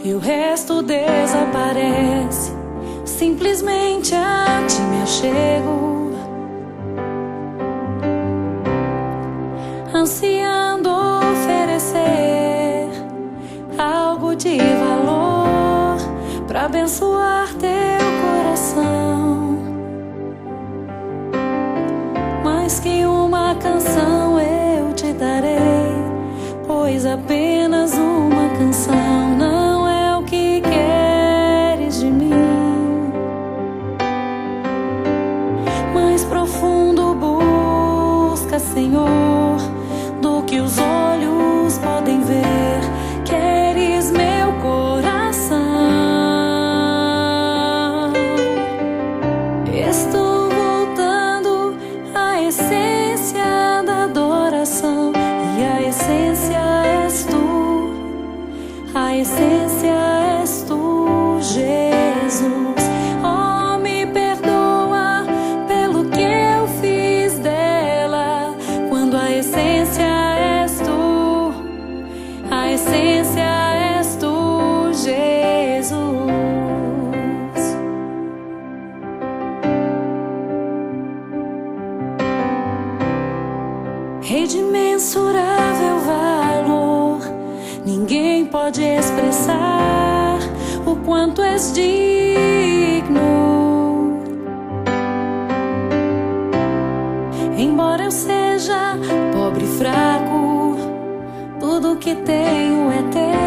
e o resto desaparece. Simplesmente a ti me achego, ansiando oferecer algo de valor pra abençoar teu coração. Mais que uma canção eu te darei, pois apenas uma canção não é o que queres de mim. Mais profundo busca, Senhor, do que os olhos podem ver. Queres meu coração. Estou voltando à essência da adoração, e a essência és tu, a essência és tu, Jesus. Oh, me perdoa pelo que eu fiz dela, quando a essência és tu, a essência és tu, Jesus. Rei de imensurável valor, ninguém pode expressar o quanto és digno. Embora eu seja pobre e fraco, tudo que tenho é teu.